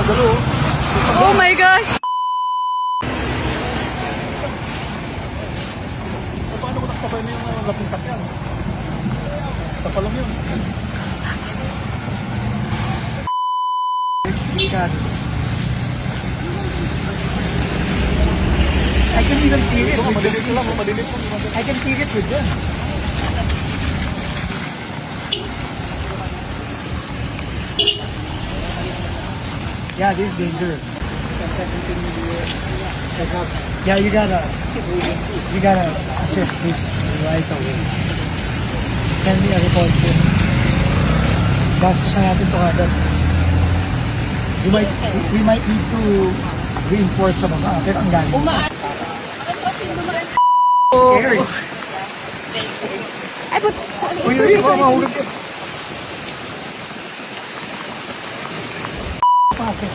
Gumagalo. Oh my gosh! Paano mo nakasabay na yung lapintak yan? Sa palang yun. I can even feel it. Ito nga, With madilit this. lang. Madilit lang. I can feel it with them. Yeah, this is dangerous. Yeah, you gotta assess this right away. Send me a report po. Gastos na natin ito agad. We might need to reinforce sa mga pero ang galing. Scary. Ay, but... Uy, mahulog yun. Pasok.